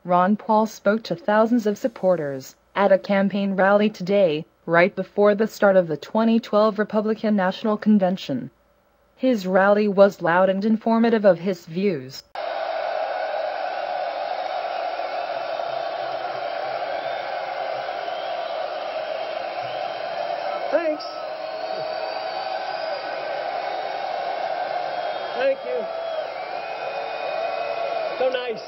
Ron Paul spoke to thousands of supporters at a campaign rally today, right before the start of the 2012 Republican National Convention. His rally was loud and informative of his views. Thanks. Thank you. So nice.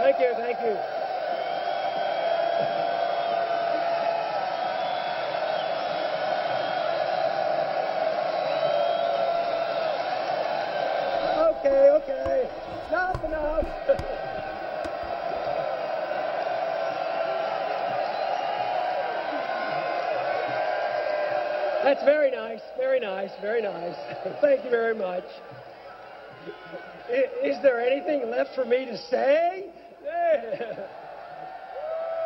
Thank you, thank you. Okay. Enough. That's very nice. Thank you very much. Is there anything left for me to say?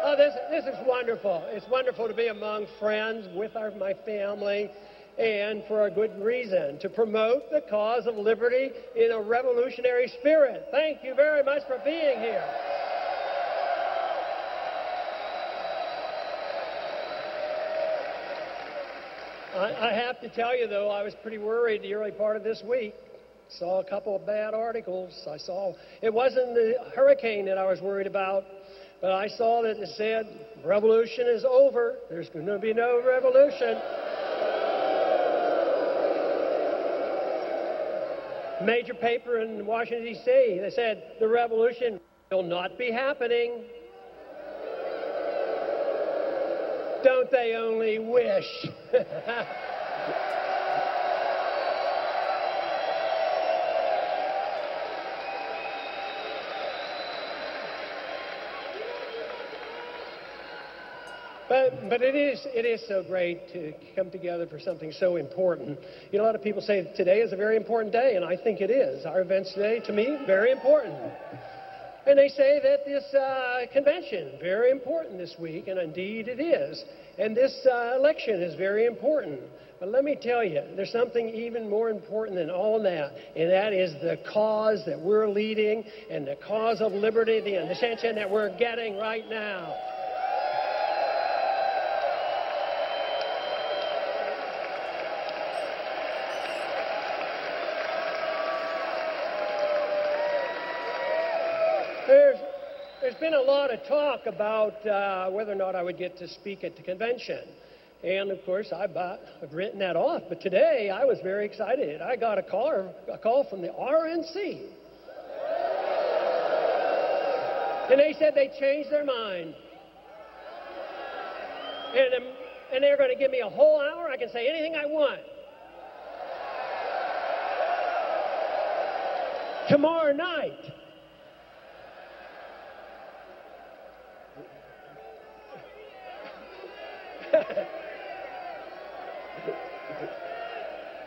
Oh, this is wonderful. It's wonderful to be among friends with my family, and for a good reason, to promote the cause of liberty in a revolutionary spirit. Thank you very much for being here. I have to tell you, though, I was pretty worried the early part of this week. Saw a couple of bad articles. It wasn't the hurricane that I was worried about, but I saw that it said, revolution is over. There's going to be no revolution. Major paper in Washington, D.C., they said the revolution will not be happening. Don't they only wish? But it is so great to come together for something so important. You know, a lot of people say today is a very important day, and I think it is. Our events today, to me, very important. And they say that this convention, very important this week, and indeed it is. And this election is very important. But let me tell you, there's something even more important than all that, and that is the cause that we're leading and the cause of liberty, the ascension that we're getting right now. There's been a lot of talk about whether or not I would get to speak at the convention. And, of course, I've written that off. But today, I was very excited. I got a call from the RNC. And they said they changed their mind. And they're going to give me a whole hour. I can say anything I want. Tomorrow night.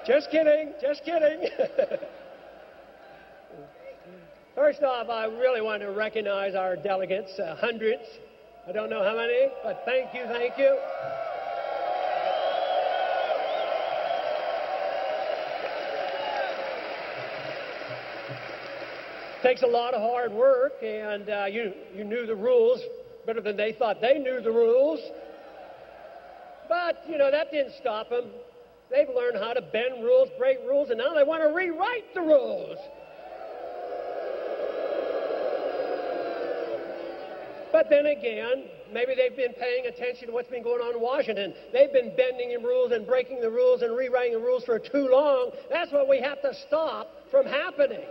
Just kidding. First off, I really want to recognize our delegates, hundreds. I don't know how many, but thank you. Takes a lot of hard work, and you knew the rules better than they thought they knew the rules. But, that didn't stop them. They've learned how to bend rules, break rules, and now they want to rewrite the rules. But then again, maybe they've been paying attention to what's been going on in Washington. They've been bending the rules and breaking the rules and rewriting the rules for too long. That's what we have to stop from happening.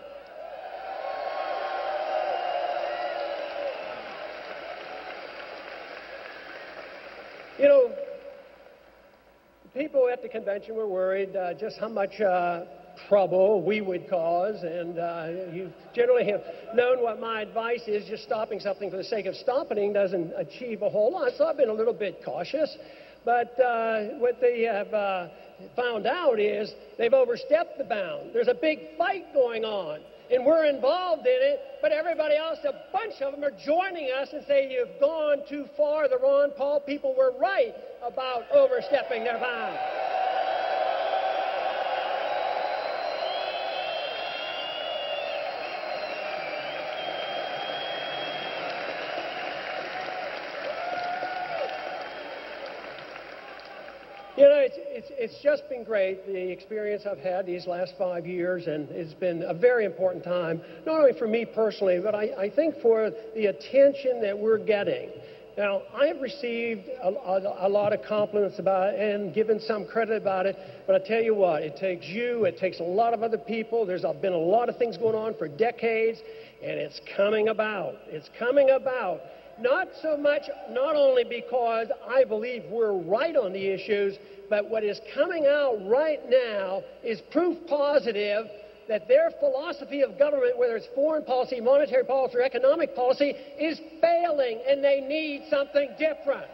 People at the convention were worried just how much trouble we would cause, and you generally have known what my advice is. Just stopping something for the sake of stopping doesn't achieve a whole lot, so I've been a little bit cautious. But what they have found out is they've overstepped the bound. There's a big fight going on, and we're involved in it, but everybody else, a bunch of them are joining us and saying, you've gone too far. The Ron Paul people were right about overstepping their bounds. You know, it's just been great, the experience I've had these last 5 years, and it's been a very important time, not only for me personally, but I think for the attention that we're getting. Now, I have received a lot of compliments about it and given some credit about it, but I tell you what, it takes you, it takes a lot of other people. There's been a lot of things going on for decades, and it's coming about. It's coming about. Not so much, not only because I believe we're right on the issues, but what is coming out right now is proof positive that their philosophy of government, whether it's foreign policy, monetary policy, or economic policy, is failing, and they need something different.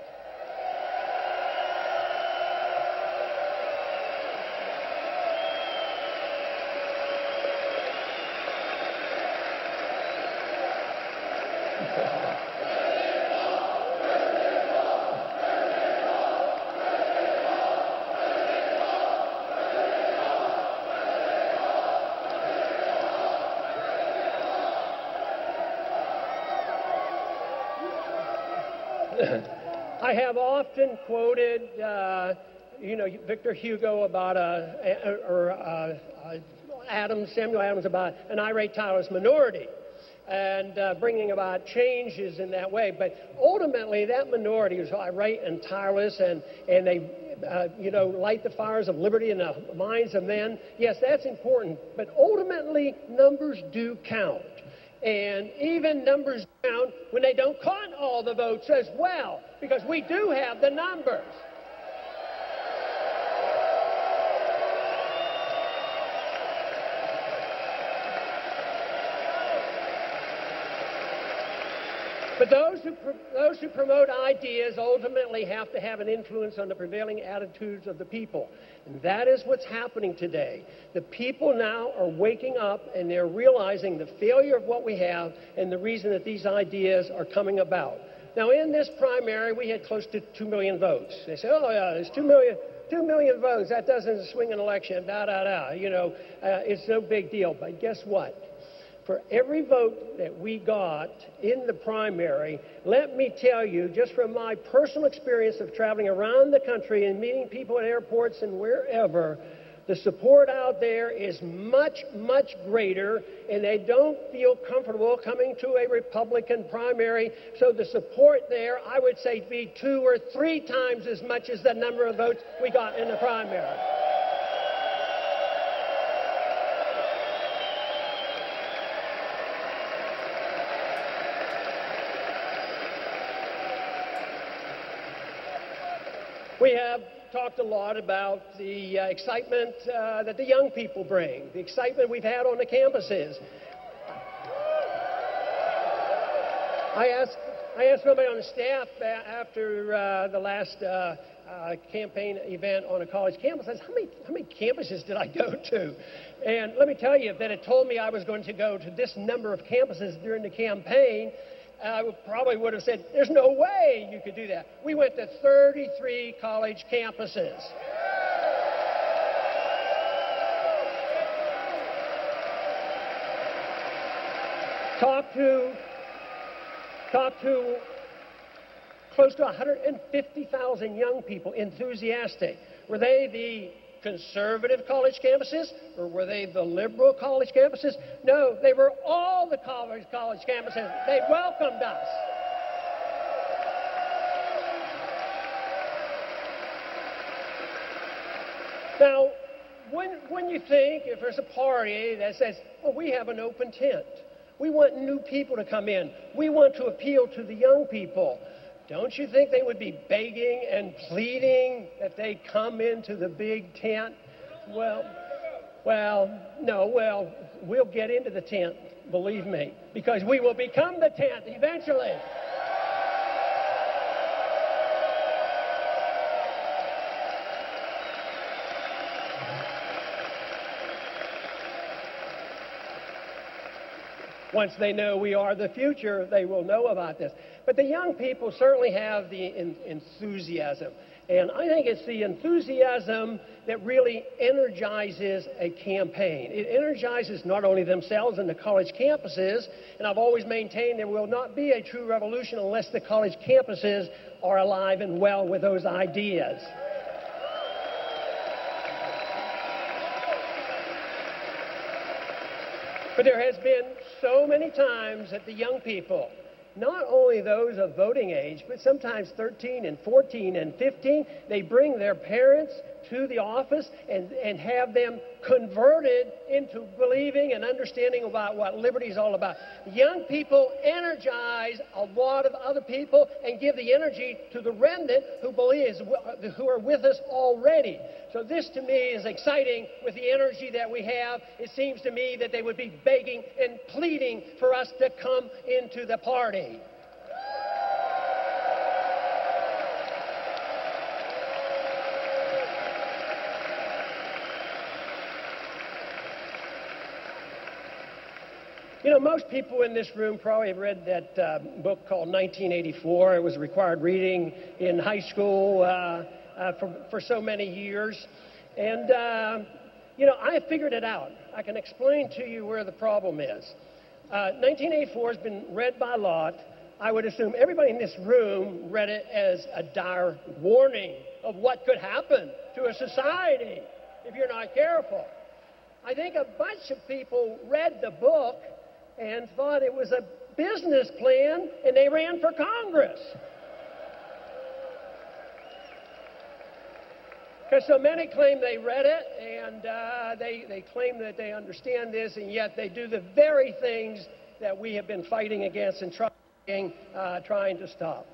I have often quoted, Victor Hugo about Samuel Adams about an irate tireless minority and bringing about changes in that way. But ultimately, that minority is irate and tireless, and they light the fires of liberty in the minds of men. Yes, that's important. But ultimately, numbers do count. And even numbers count when they don't count all the votes as well, because we do have the numbers. But those who promote ideas ultimately have to have an influence on the prevailing attitudes of the people. And that is what's happening today. The people now are waking up, and they're realizing the failure of what we have and the reason that these ideas are coming about. Now, in this primary, we had close to 2 million votes. They say, oh, yeah, there's 2 million votes. That doesn't swing an election, it's no big deal. But guess what? For every vote that we got in the primary, let me tell you, just from my personal experience of traveling around the country and meeting people at airports and wherever, the support out there is much, much greater, and they don't feel comfortable coming to a Republican primary. So the support there, I would say, be 2 or 3 times as much as the number of votes we got in the primary. We have talked a lot about the excitement that the young people bring, the excitement we've had on the campuses. I asked somebody on the staff after the last campaign event on a college campus, I said, how many campuses did I go to? And let me tell you, if they had told me I was going to go to this number of campuses during the campaign, I probably would have said, there's no way you could do that. We went to 33 college campuses. Talked to close to 150,000 young people, enthusiastic. Were they the conservative college campuses, or were they the liberal college campuses? No, they were all the college campuses. They welcomed us. Now, when you think, if there's a party that says, well, we have an open tent, we want new people to come in, we want to appeal to the young people, don't you think they would be begging and pleading that they come into the big tent? Well, we'll get into the tent, believe me, because we will become the tent eventually. Once they know we are the future, they will know about this. But the young people certainly have the enthusiasm. And I think it's the enthusiasm that really energizes a campaign. It energizes not only themselves and the college campuses, and I've always maintained there will not be a true revolution unless the college campuses are alive and well with those ideas. But there has been so many times that the young people, not only those of voting age, but sometimes 13 and 14 and 15, they bring their parents to the office and have them converted into believing and understanding about what liberty is all about. Young people energize a lot of other people and give the energy to the remnant who are with us already. So this to me is exciting with the energy that we have. It seems to me that they would be begging and pleading for us to come into the party. You know, most people in this room probably have read that book called 1984. It was required reading in high school for so many years. And, you know, I figured it out. I can explain to you where the problem is. 1984 has been read by a lot. I would assume everybody in this room read it as a dire warning of what could happen to a society if you're not careful. I think a bunch of people read the book and thought it was a business plan, and they ran for Congress. Because so many claim they read it, and they claim that they understand this, and yet they do the very things that we have been fighting against and trying to stop.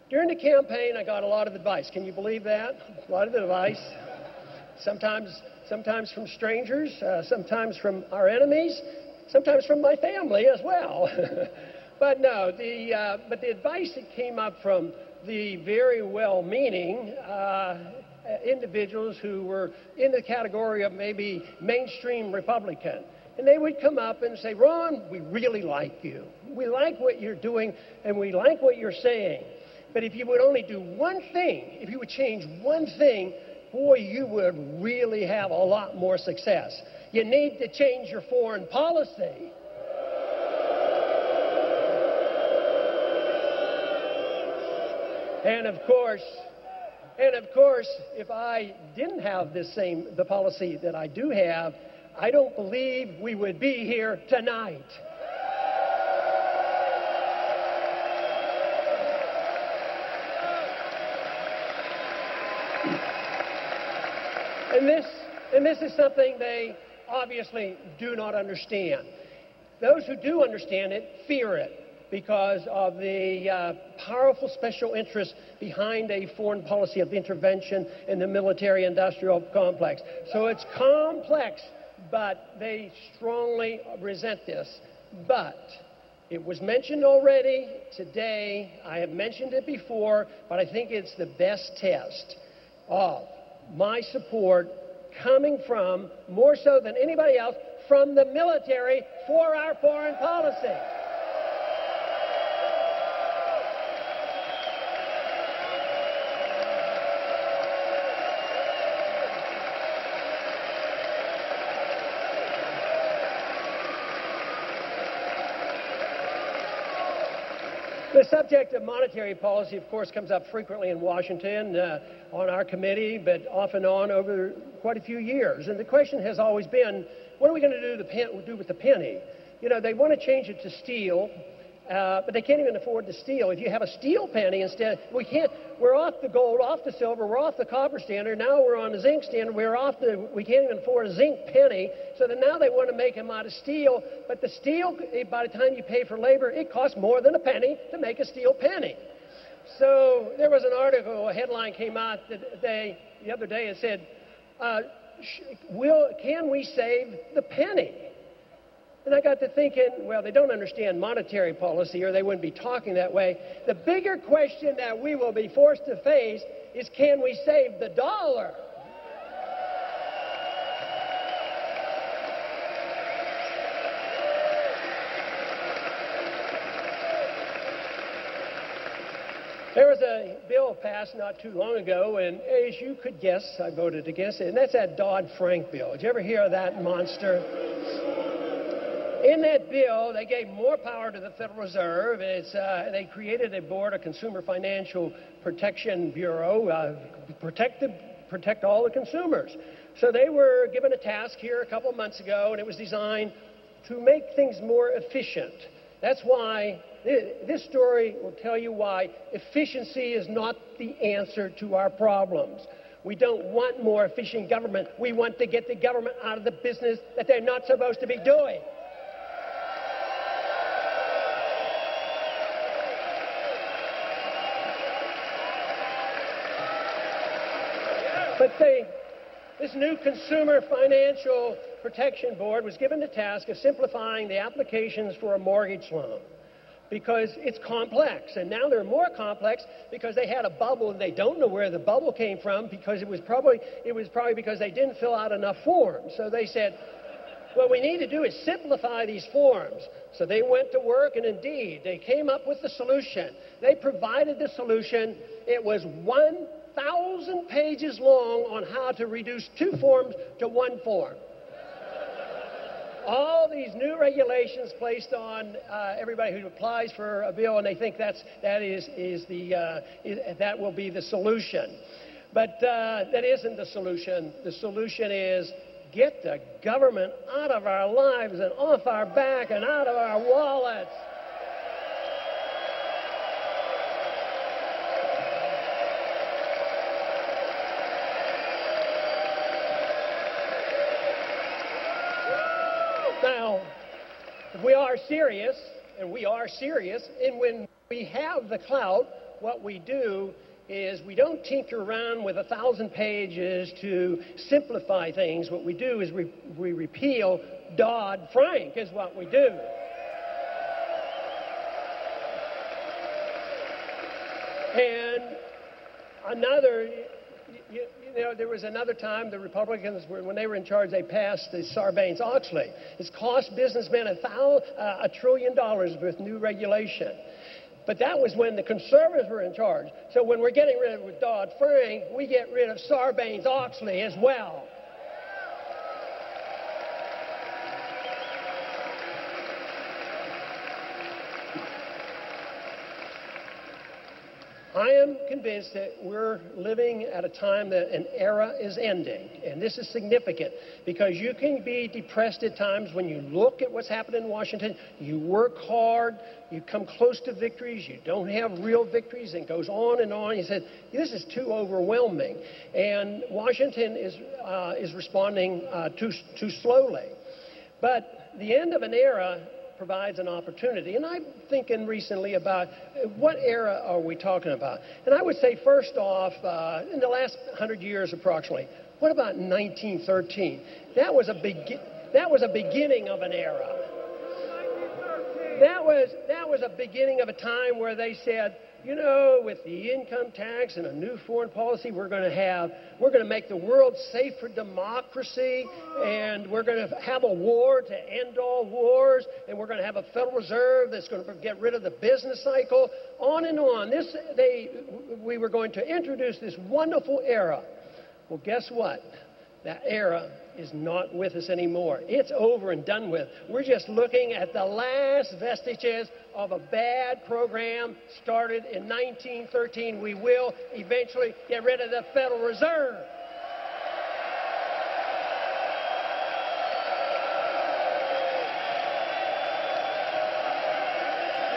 During the campaign, I got a lot of advice. Can you believe that? A lot of advice. Sometimes from strangers, sometimes from our enemies, sometimes from my family as well. But no, but the advice that came up from the very well-meaning individuals who were in the category of maybe mainstream Republican. And they would come up and say, Ron, we really like you. We like what you're doing, and we like what you're saying. But if you would only do one thing, if you would change one thing, boy, you would really have a lot more success. You need to change your foreign policy. And of course, if I didn't have the policy that I do have, I don't believe we would be here tonight. And this is something they obviously do not understand. Those who do understand it fear it because of the powerful special interests behind a foreign policy of intervention in the military-industrial complex. So it's complex, but they strongly resent this. But it was mentioned already today. I have mentioned it before, but I think it's the best test of my support coming from, more so than anybody else, from the military for our foreign policy. The subject of monetary policy, of course, comes up frequently in Washington on our committee, but off and on over quite a few years. And the question has always been, what are we going to do with the penny? You know, they want to change it to steel, but they can't even afford the steel. If you have a steel penny instead, we're off the gold, off the silver, we're off the copper standard, now we're on the zinc standard, we can't even afford a zinc penny, so then now they want to make them out of steel, but the steel, by the time you pay for labor, it costs more than a penny to make a steel penny. So there was an article, a headline came out the other day and said, can we save the penny? And I got to thinking, well, they don't understand monetary policy or they wouldn't be talking that way. The bigger question that we will be forced to face is, can we save the dollar? There was a bill passed not too long ago, and as you could guess, I voted against it, and that's that Dodd-Frank bill. Did you ever hear of that monster? In that bill, they gave more power to the Federal Reserve. They created a board, a Consumer Financial Protection Bureau, protect all the consumers. So they were given a task here a couple of months ago, and it was designed to make things more efficient. That's why this story will tell you why efficiency is not the answer to our problems. We don't want more efficient government. We want to get the government out of the business that they're not supposed to be doing. But this new Consumer Financial Protection Board was given the task of simplifying the applications for a mortgage loan because it's complex. And now they're more complex because they had a bubble and they don't know where the bubble came from because it was probably because they didn't fill out enough forms. So they said, what we need to do is simplify these forms. So they went to work, and indeed, they came up with the solution. They provided the solution. It was 1,000 pages long on how to reduce 2 forms to 1 form. All these new regulations placed on everybody who applies for a bill, and they think that will be the solution. But that isn't the solution. The solution is get the government out of our lives and off our back and out of our wallets. Now, if we are serious, and we are serious, and when we have the clout, what we do is we don't tinker around with 1,000 pages to simplify things. What we do is we repeal Dodd-Frank is what we do. And another, there was another time the Republicans, when they were in charge, they passed the Sarbanes-Oxley. It's cost businessmen $1 trillion with new regulation. But that was when the conservatives were in charge. So when we're getting rid of Dodd-Frank, we get rid of Sarbanes-Oxley as well. I am convinced that we're living at a time that an era is ending. And this is significant because you can be depressed at times when you look at what's happened in Washington. You work hard, you come close to victories, you don't have real victories, and it goes on and on. He said, this is too overwhelming. And Washington is responding too slowly. But the end of an era provides an opportunity. And I'm thinking recently about what era are we talking about? And I would say, first off, in the last 100 years approximately, what about 1913? That was a beginning of an era. That was a beginning of a time where they said, you know, with the income tax and a new foreign policy, we're going to make the world safe for democracy, and we're going to have a war to end all wars, and we're going to have a Federal Reserve that's going to get rid of the business cycle, on and on. We were going to introduce this wonderful era. Well, guess what? That era is not with us anymore. It's over and done with. We're just looking at the last vestiges of a bad program started in 1913. We will eventually get rid of the Federal Reserve.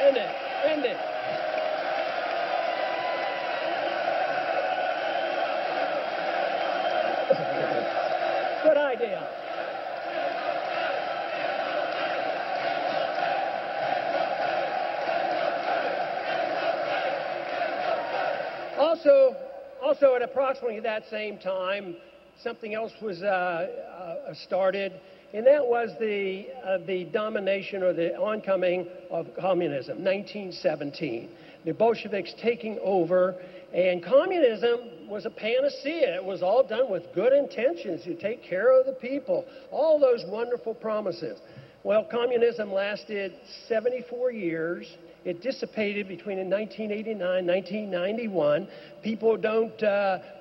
End it. Good idea. Also, at approximately that same time, something else was started, and that was the domination or the oncoming of communism, 1917. The Bolsheviks taking over, and communism was a panacea. It was all done with good intentions to take care of the people, all those wonderful promises. Well, communism lasted 74 years. It dissipated between 1989 and 1991. People don't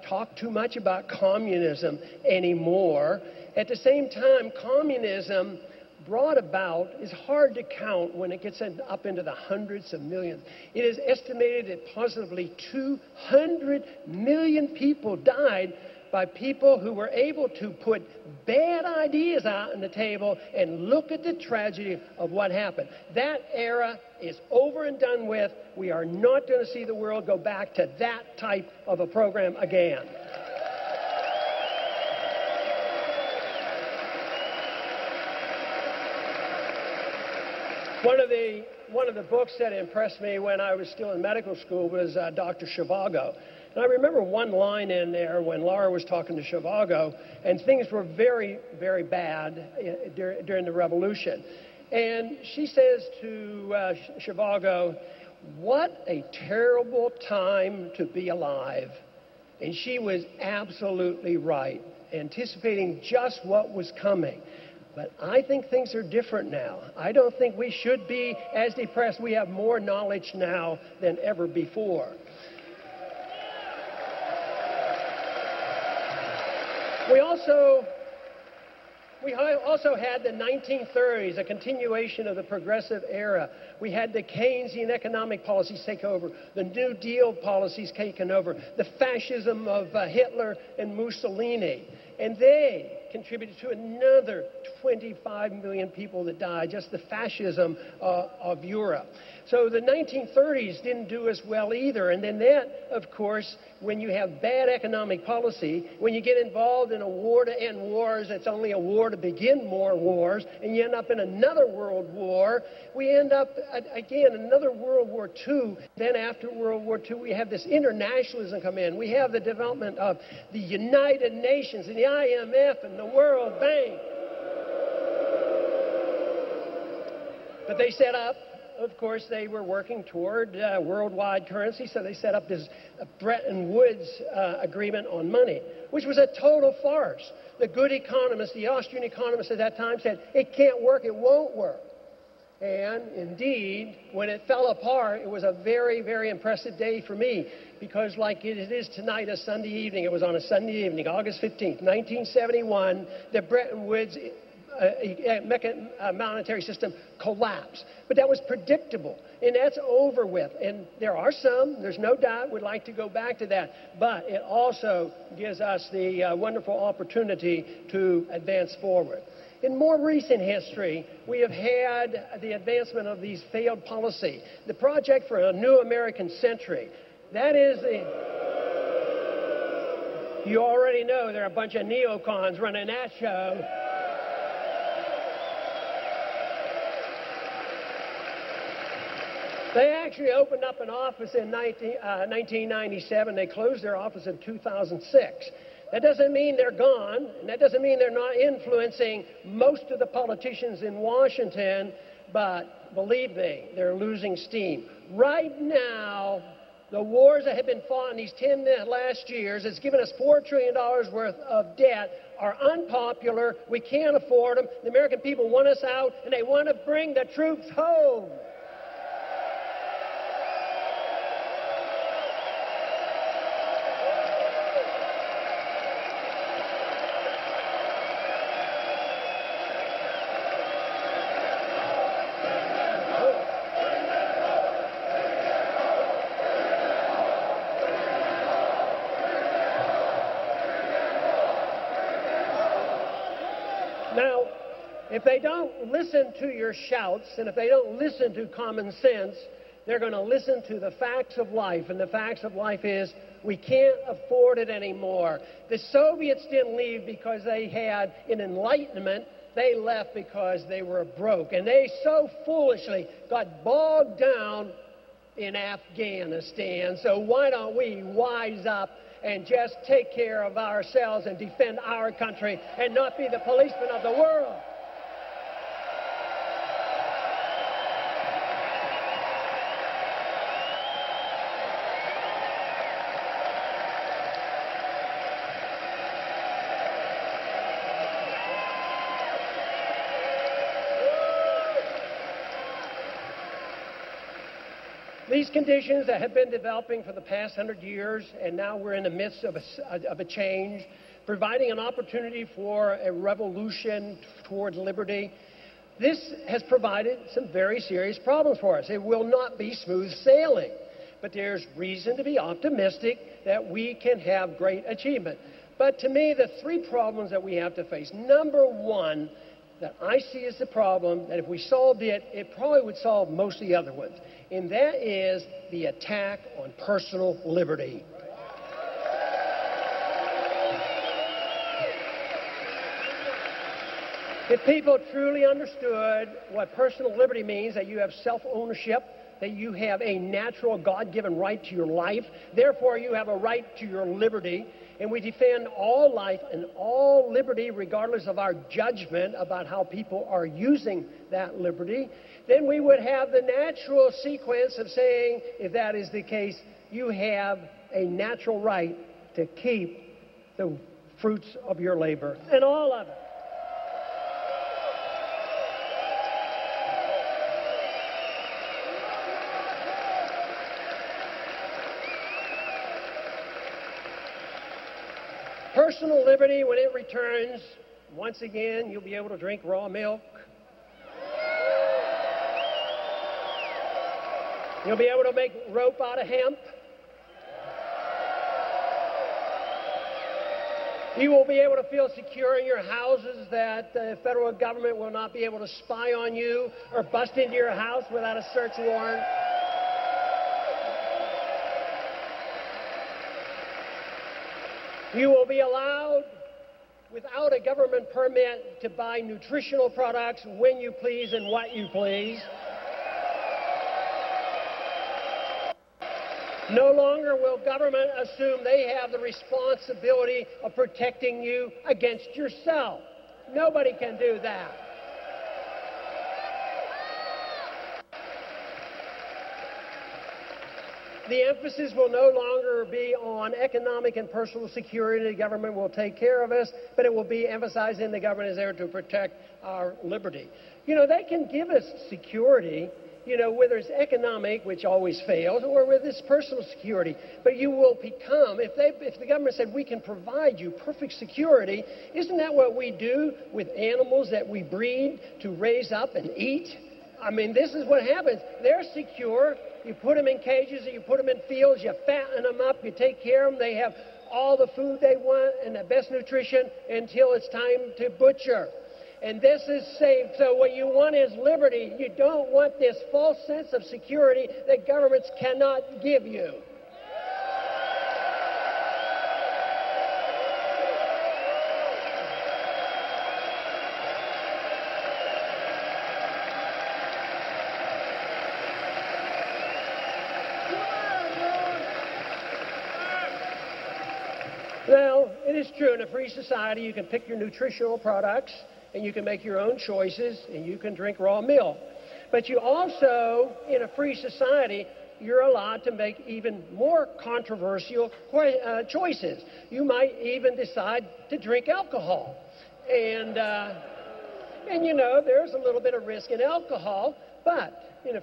talk too much about communism anymore. At the same time, communism brought about is hard to count when it gets up into the hundreds of millions. It is estimated that positively 200 million people died by people who were able to put bad ideas out on the table and look at the tragedy of what happened. That era is over and done with. We are not going to see the world go back to that type of a program again. One of the books that impressed me when I was still in medical school was Dr. Zhivago. And I remember one line in there when Laura was talking to Zhivago, and things were very, very bad during the revolution. And she says to Zhivago, "What a terrible time to be alive." And she was absolutely right, anticipating just what was coming. But I think things are different now. I don't think we should be as depressed. We have more knowledge now than ever before. We also had the 1930s, a continuation of the progressive era. We had the Keynesian economic policies take over, the New Deal policies taken over, the fascism of Hitler and Mussolini. And they contributed to another 25 million people that died, just the fascism of Europe. So the 1930s didn't do as well either. And then that, of course, when you have bad economic policy, when you get involved in a war to end wars, it's only a war to begin more wars, and you end up in another world war. We end up, again, another World War II. Then after World War II, we have this internationalism come in. We have the development of the United Nations and the IMF and the World Bank. But they set up, of course, they were working toward worldwide currency, so they set up this Bretton Woods agreement on money, which was a total farce. The good economists, the Austrian economists at that time said, it can't work, it won't work. And indeed, when it fell apart, it was a very, very impressive day for me, because like it is tonight, a Sunday evening, it was on a Sunday evening, August 15th, 1971, the Bretton Woods monetary system collapsed. But that was predictable, and that's over with. And there are some, there's no doubt, would like to go back to that. But it also gives us the wonderful opportunity to advance forward. In more recent history, we have had the advancement of these failed policy. The project for a new American century. That is you already know there are a bunch of neocons running that show. They actually opened up an office in 1997. They closed their office in 2006. That doesn't mean they're gone, and that doesn't mean they're not influencing most of the politicians in Washington, but believe me, they're losing steam. Right now, the wars that have been fought in these 10 last years has given us $4 trillion worth of debt, are unpopular. We can't afford them. The American people want us out, and they want to bring the troops home. Now, if they don't listen to your shouts, and if they don't listen to common sense, they're going to listen to the facts of life. And the facts of life is we can't afford it anymore. The Soviets didn't leave because they had an enlightenment. They left because they were broke. And they so foolishly got bogged down in Afghanistan. So why don't we wise up and just take care of ourselves and defend our country and not be the policemen of the world? These conditions that have been developing for the past 100 years, and now we're in the midst of a change, providing an opportunity for a revolution towards liberty. This has provided some very serious problems for us. It will not be smooth sailing, but there's reason to be optimistic that we can have great achievement. But to me, the three problems that we have to face, number one, that I see as the problem, that if we solved it, it probably would solve most of the other ones, and that is the attack on personal liberty. If people truly understood what personal liberty means, that you have self-ownership, that you have a natural God-given right to your life, therefore you have a right to your liberty, and we defend all life and all liberty regardless of our judgment about how people are using that liberty, then we would have the natural sequence of saying, if that is the case, you have a natural right to keep the fruits of your labor, and all of it. Personal liberty, when it returns, once again, you'll be able to drink raw milk. You'll be able to make rope out of hemp. You will be able to feel secure in your houses, that the federal government will not be able to spy on you or bust into your house without a search warrant. You will be allowed, without a government permit, to buy nutritional products when you please and what you please. No longer will government assume they have the responsibility of protecting you against yourself. Nobody can do that. The emphasis will no longer be on economic and personal security. The government will take care of us, but it will be emphasizing the government is there to protect our liberty. You know, they can give us security, you know, whether it's economic, which always fails, or whether it's personal security. But you will become, if the government said we can provide you perfect security, isn't that what we do with animals that we breed to raise up and eat? I mean, this is what happens. They're secure. You put them in cages, you put them in fields, you fatten them up, you take care of them. They have all the food they want and the best nutrition until it's time to butcher. And this is safe. So what you want is liberty. You don't want this false sense of security that governments cannot give you. Well, it is true, in a free society, you can pick your nutritional products, and you can make your own choices, and you can drink raw milk. But you also, in a free society, you're allowed to make even more controversial choices. You might even decide to drink alcohol. And you know, there's a little bit of risk in alcohol, but in a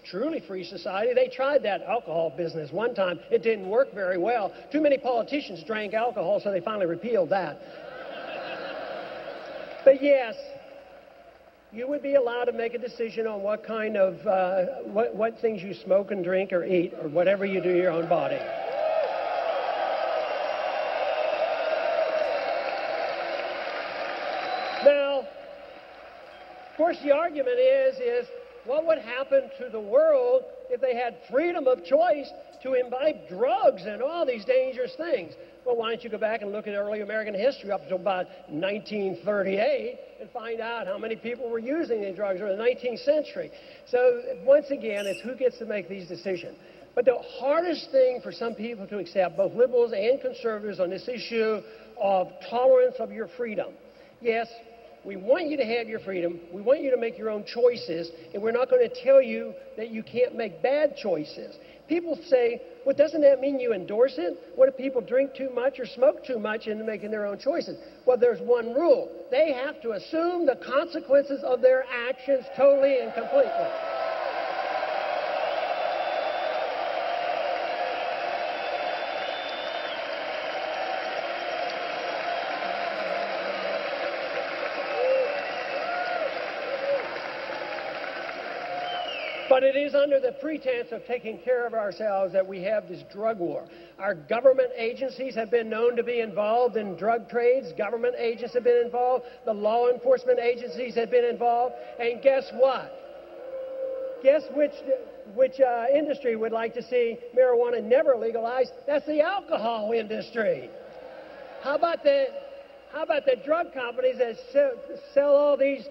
truly free society, they tried that alcohol business one time. It didn't work very well. Too many politicians drank alcohol, so they finally repealed that. But yes, you would be allowed to make a decision on what kind of, what things you smoke and drink or eat or whatever you do to your own body. Now, of course, the argument is what would happen to the world if they had freedom of choice to imbibe drugs and all these dangerous things? Well, why don't you go back and look at early American history up until about 1938 and find out how many people were using these drugs in the 19th century. So once again, it's who gets to make these decisions. But the hardest thing for some people to accept, both liberals and conservatives, on this issue of tolerance of your freedom. Yes, we want you to have your freedom. We want you to make your own choices, and we're not going to tell you that you can't make bad choices. People say, well, doesn't that mean you endorse it? What if people drink too much or smoke too much into making their own choices? Well, there's one rule. They have to assume the consequences of their actions totally and completely. But it is under the pretense of taking care of ourselves that we have this drug war. Our government agencies have been known to be involved in drug trades. Government agents have been involved. The law enforcement agencies have been involved. And guess what? Guess which industry would like to see marijuana never legalized? That's the alcohol industry. How about the drug companies that sell all these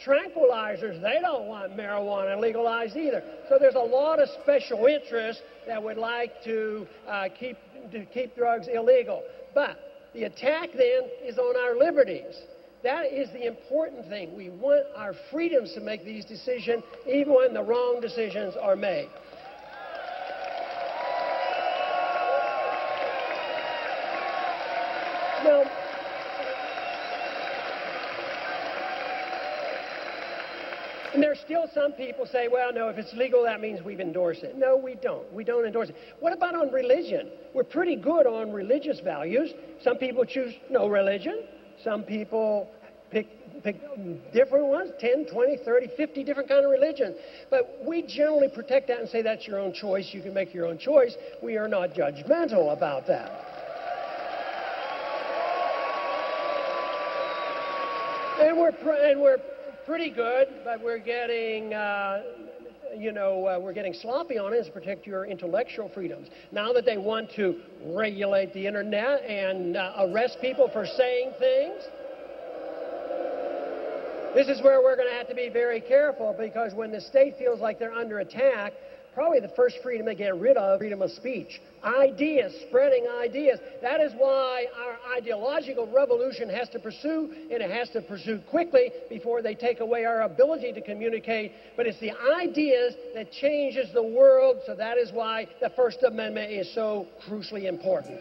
tranquilizers? They don't want marijuana legalized either. So there's a lot of special interests that would like to keep drugs illegal. But the attack then is on our liberties. That is the important thing. We want our freedoms to make these decisions even when the wrong decisions are made. Now, and there's still some people say, well, no, if it's legal, that means we've endorsed it. No, we don't. We don't endorse it. What about on religion? We're pretty good on religious values. Some people choose no religion. Some people pick different ones, 10, 20, 30, 50 different kind of religions. But we generally protect that and say that's your own choice. You can make your own choice. We are not judgmental about that. And we're pretty good, but we're getting, we're getting sloppy on it to protect your intellectual freedoms. Now that they want to regulate the internet and arrest people for saying things, this is where we're going to have to be very careful, because when the state feels like they're under attack, probably the first freedom they get rid of, freedom of speech. Ideas, spreading ideas. That is why our ideological revolution has to pursue, and it has to pursue quickly before they take away our ability to communicate. But it's the ideas that changes the world, so that is why the First Amendment is so crucially important.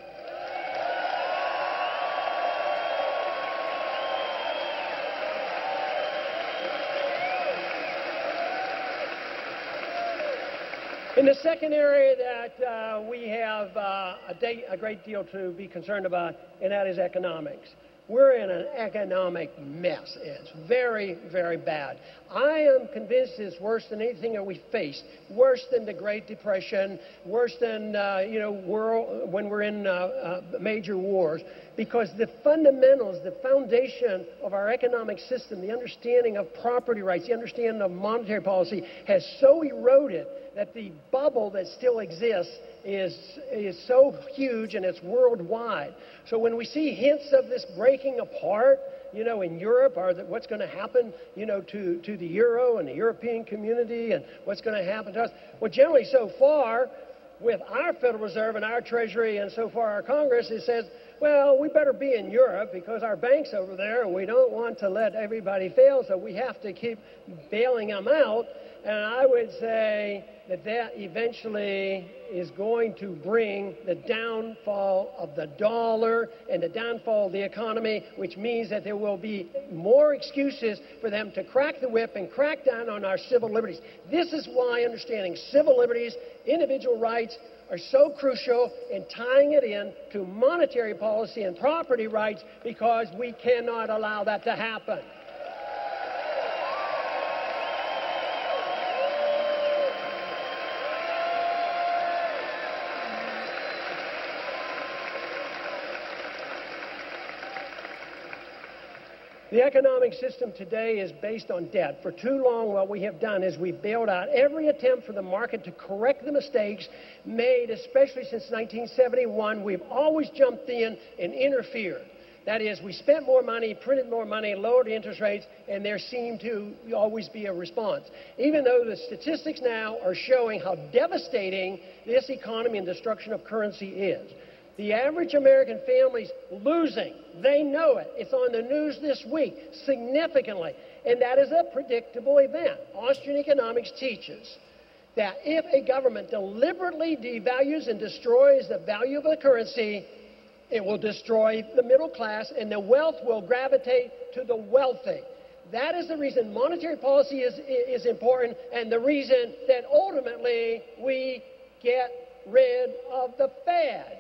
In the second area that we have a great deal to be concerned about, and that is economics. We're in an economic mess. It's very, very bad. I am convinced it's worse than anything that we faced, worse than the Great Depression, worse than, when we're in major wars, because the fundamentals, the foundation of our economic system, the understanding of property rights, the understanding of monetary policy has so eroded that the bubble that still exists is so huge, and it's worldwide. So when we see hints of this breaking apart, in Europe, or what's going to happen, to the euro and the European community, and what's going to happen to us, well, generally so far, with our Federal Reserve and our Treasury, and so far our Congress, it says, well, we better be in Europe because our bank's over there, and we don't want to let everybody fail, so we have to keep bailing them out. And I would say that eventually is going to bring the downfall of the dollar and the downfall of the economy, which means that there will be more excuses for them to crack the whip and crack down on our civil liberties. This is why understanding civil liberties, individual rights, are so crucial in tying it in to monetary policy and property rights, because we cannot allow that to happen. The economic system today is based on debt. For too long, what we have done is we've bailed out every attempt for the market to correct the mistakes made, especially since 1971. We've always jumped in and interfered. That is, we spent more money, printed more money, lowered interest rates, and there seemed to always be a response. Even though the statistics now are showing how devastating this economy and destruction of currency is. The average American family's losing. They know it. It's on the news this week, significantly. And that is a predictable event. Austrian economics teaches that if a government deliberately devalues and destroys the value of a currency, it will destroy the middle class, and the wealth will gravitate to the wealthy. That is the reason monetary policy is important, and the reason that ultimately we get rid of the Fed.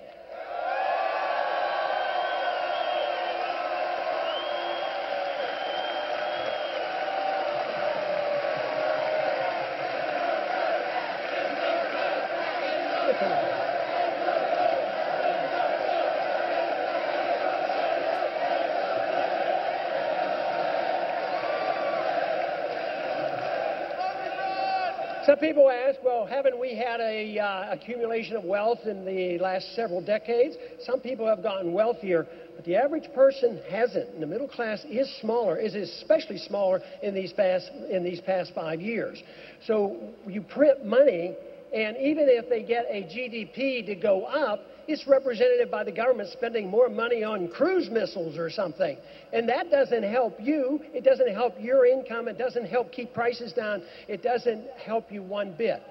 Some people ask, well, haven't we had a accumulation of wealth in the last several decades? Some people have gotten wealthier, but the average person hasn't. And the middle class is smaller, is especially smaller in these past 5 years. So you print money, and even if they get a GDP to go up, it's represented by the government spending more money on cruise missiles or something. And that doesn't help you. It doesn't help your income. It doesn't help keep prices down. It doesn't help you one bit.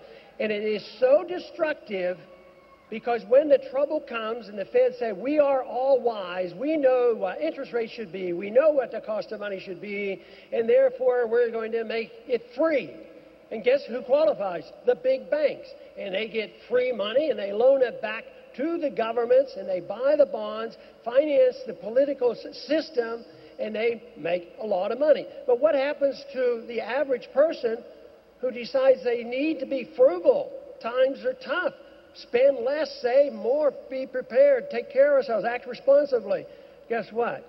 And it is so destructive because when the trouble comes and the Fed say, we are all wise, we know what interest rates should be, we know what the cost of money should be, and therefore we're going to make it free. And guess who qualifies? The big banks. And they get free money and they loan it back to the governments, and they buy the bonds, finance the political system, and they make a lot of money. But what happens to the average person who decides they need to be frugal? Times are tough. Spend less, save more, be prepared, take care of ourselves, act responsibly. Guess what?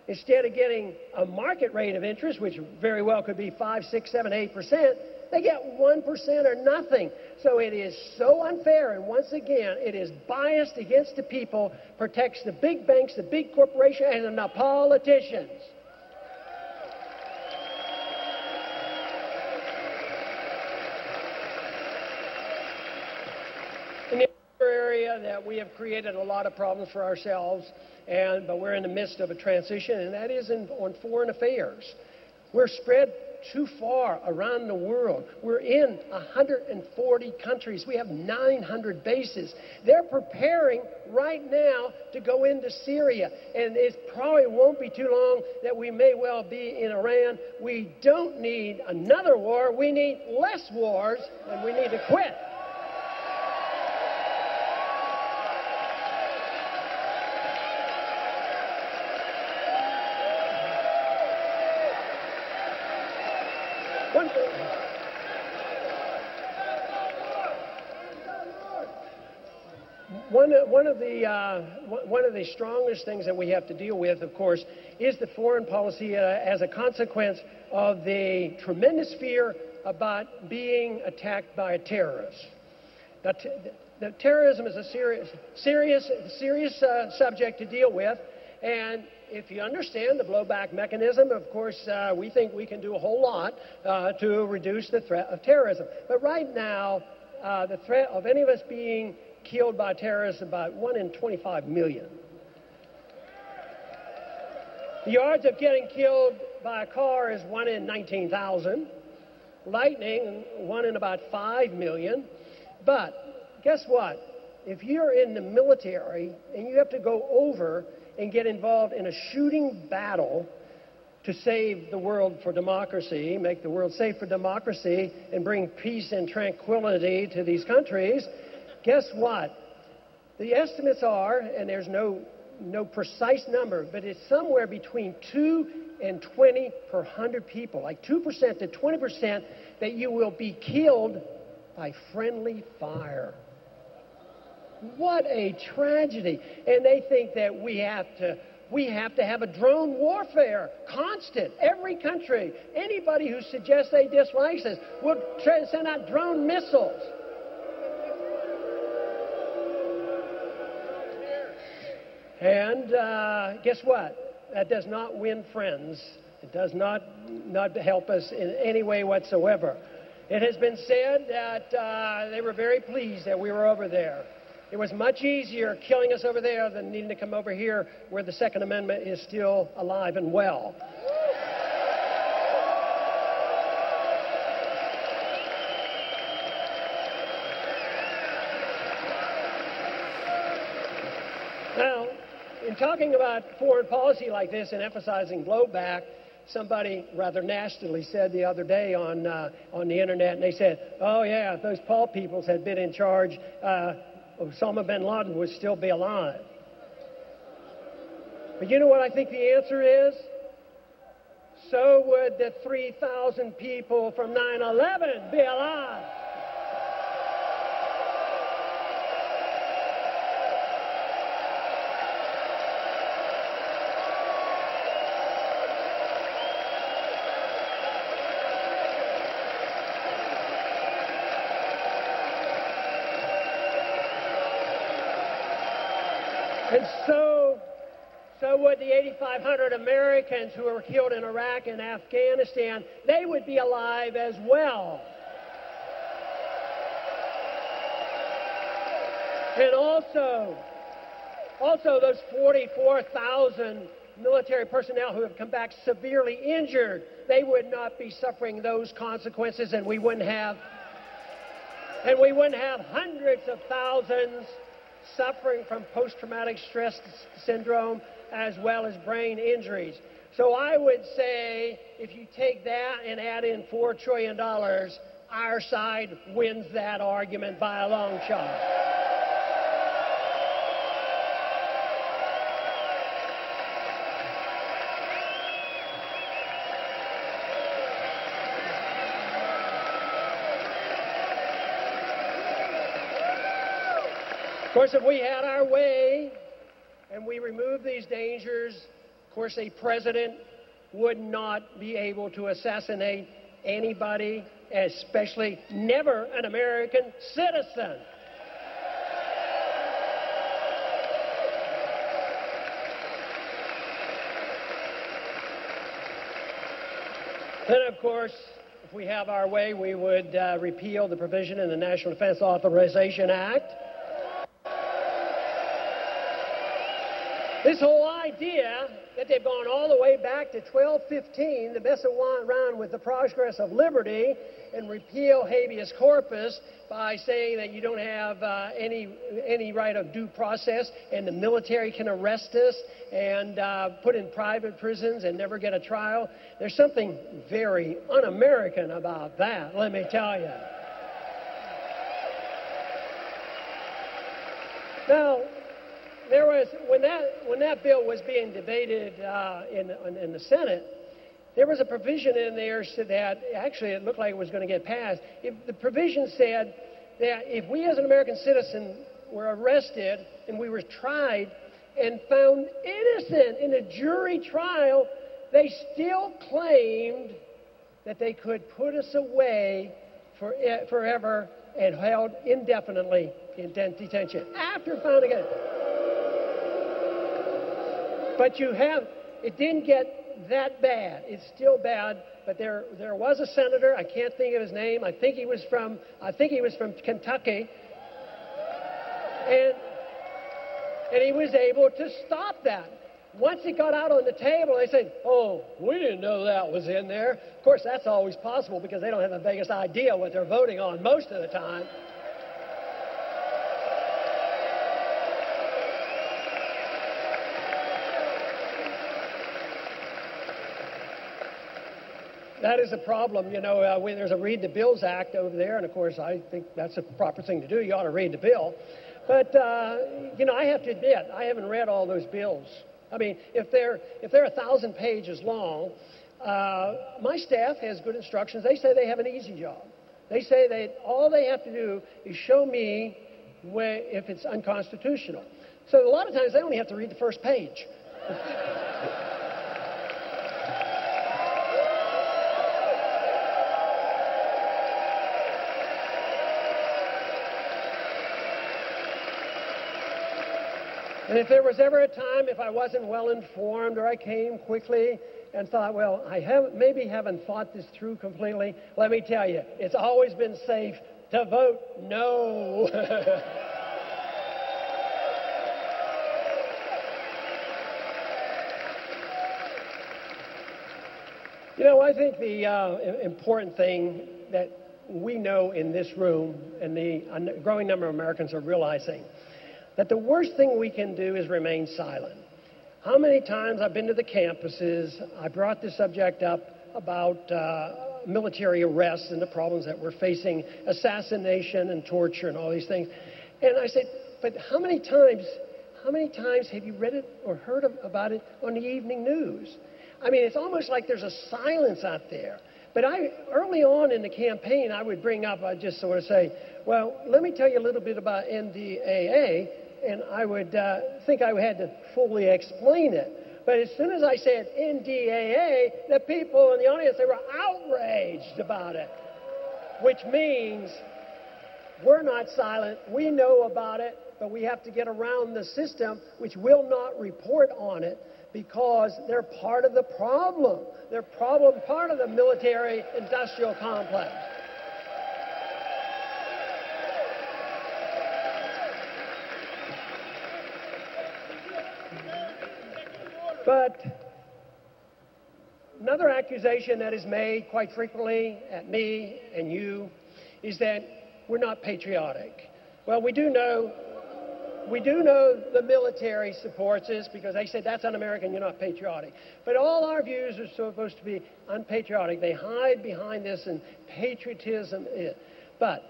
Instead of getting a market rate of interest, which very well could be 5, 6, 7, 8%, they get 1% or nothing. So it is so unfair, and once again, it is biased against the people, protects the big banks, the big corporations, and the politicians. In the other area that we have created a lot of problems for ourselves, but we're in the midst of a transition, and that is on foreign affairs. We're spread too far around the world. We're in 140 countries. We have 900 bases. They're preparing right now to go into Syria, and it probably won't be too long that we may well be in Iran. We don't need another war. We need less wars, and we need to quit. One of the strongest things that we have to deal with, of course, is the foreign policy as a consequence of the tremendous fear about being attacked by a terrorist. Now, terrorism is a serious subject to deal with, and if you understand the blowback mechanism, of course, we think we can do a whole lot to reduce the threat of terrorism. But right now, the threat of any of us being killed by terrorists about 1 in 25 million. The odds of getting killed by a car is 1 in 19,000. Lightning, 1 in about 5 million. But guess what? If you're in the military and you have to go over and get involved in a shooting battle to save the world for democracy, make the world safe for democracy, and bring peace and tranquility to these countries, guess what? The estimates are, and there's no precise number, but it's somewhere between 2 and 20 per 100 people, like 2% to 20%, that you will be killed by friendly fire. What a tragedy. And they think that we have to have a drone warfare, constant. Every country, anybody who suggests they dislike us will send out drone missiles. And guess what? That does not win friends. It does not help us in any way whatsoever. It has been said that they were very pleased that we were over there. It was much easier killing us over there than needing to come over here where the Second Amendment is still alive and well. Now, in talking about foreign policy like this and emphasizing blowback, somebody rather nastily said the other day on the internet, and they said, oh yeah, if those Paul peoples had been in charge, Osama bin Laden would still be alive. But you know what I think the answer is? So would the 3,000 people from 9/11 be alive. And so would the 8,500 Americans who were killed in Iraq and Afghanistan. They would be alive as well. And also those 44,000 military personnel who have come back severely injured, they would not be suffering those consequences, and we wouldn't have hundreds of thousands suffering from post-traumatic stress syndrome as well as brain injuries. So I would say if you take that and add in $4 trillion, our side wins that argument by a long shot. Of course, if we had our way and we removed these dangers, of course, a president would not be able to assassinate anybody, especially never an American citizen. Then, of course, if we have our way, we would repeal the provision in the National Defense Authorization Act. This whole idea that they've gone all the way back to 1215 to mess around with the progress of liberty and repeal habeas corpus by saying that you don't have any right of due process and the military can arrest us and put in private prisons and never get a trial. There's something very un-American about that, let me tell you. Now, there was, when that bill was being debated in the Senate, there was a provision in there so that actually it looked like it was going to get passed. The provision said that if we as an American citizen were arrested and we were tried and found innocent in a jury trial, they still claimed that they could put us away forever and held indefinitely in detention after finding it. But it didn't get that bad. It's still bad, but there was a senator, I can't think of his name, I think he was from Kentucky, and he was able to stop that. Once it got out on the table, they said, oh, we didn't know that was in there. Of course, that's always possible because they don't have the vaguest idea what they're voting on most of the time. That is a problem. You know, there's a Read the Bills Act over there, and of course I think that's a proper thing to do. You ought to read the bill. But, you know, I have to admit, I haven't read all those bills. I mean, if they're 1,000 pages long, my staff has good instructions. They say they have an easy job. They say all they have to do is show me if it's unconstitutional. So a lot of times they only have to read the first page. And if there was ever a time if I wasn't well informed or I came quickly and thought, well, I maybe haven't thought this through completely, let me tell you, it's always been safe to vote no. You know, I think the important thing that we know in this room and the growing number of Americans are realizing that the worst thing we can do is remain silent. How many times I've been to the campuses, I brought the subject up about military arrests and the problems that we're facing, assassination and torture and all these things. And I said, but how many times have you read it or heard about it on the evening news? I mean, it's almost like there's a silence out there. But early on in the campaign, I would bring up, I'd just sort of say, well, let me tell you a little bit about NDAA. And I would think I had to fully explain it. But as soon as I said NDAA, the people in the audience, they were outraged about it, which means we're not silent. We know about it. but we have to get around the system which will not report on it because they're part of the problem. They're part of the military-industrial complex. But another accusation that is made quite frequently at me and you is that we're not patriotic. Well, we do know the military supports this because they said that's un-American, you're not patriotic. But all our views are supposed to be unpatriotic. They hide behind this and patriotism is. But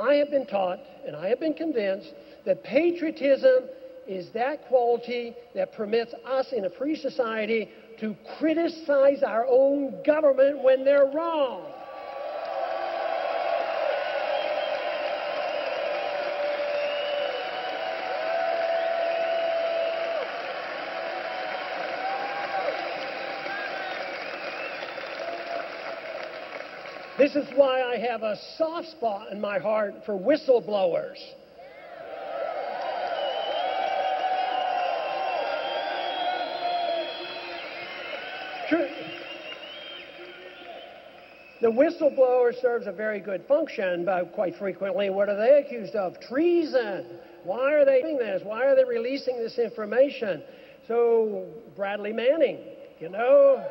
I have been taught and I have been convinced that patriotism is that quality that permits us in a free society to criticize our own government when they're wrong. This is why I have a soft spot in my heart for whistleblowers. The whistleblower serves a very good function, but quite frequently, what are they accused of? Treason. Why are they doing this? Why are they releasing this information? So, Bradley Manning, you know.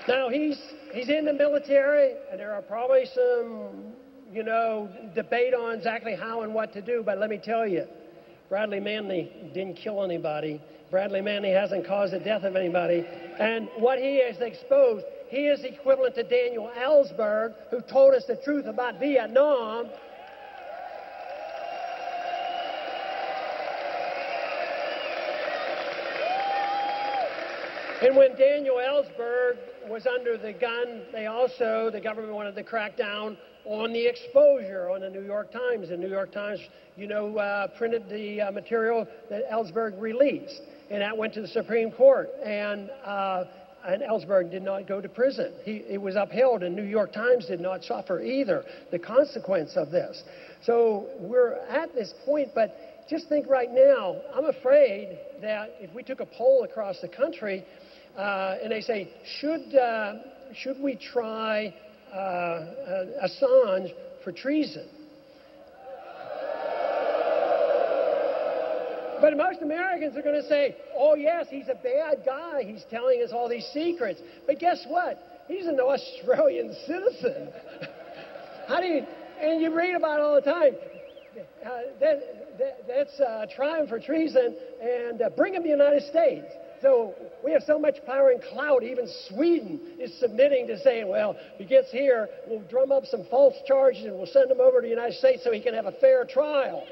Now, he's in the military, and there are probably some, debate on exactly how and what to do, but let me tell you, Bradley Manning didn't kill anybody. Bradley Manning hasn't caused the death of anybody. And what he has exposed, he is equivalent to Daniel Ellsberg, who told us the truth about Vietnam. And when Daniel Ellsberg was under the gun, the government wanted to crack down on the exposure on the New York Times. The New York Times, printed the material that Ellsberg released. And that went to the Supreme Court. And Ellsberg did not go to prison. It was upheld, and New York Times did not suffer either the consequence of this. So we're at this point, but just think right now, I'm afraid that if we took a poll across the country, and they say, should we try Assange for treason? But most Americans are going to say, oh, yes, he's a bad guy. He's telling us all these secrets. But guess what? He's an Australian citizen. And you read about it all the time. That's try him for treason and bring him to the United States. So we have so much power and clout, even Sweden is submitting to saying, well, if he gets here, we'll drum up some false charges and we'll send him over to the United States so he can have a fair trial.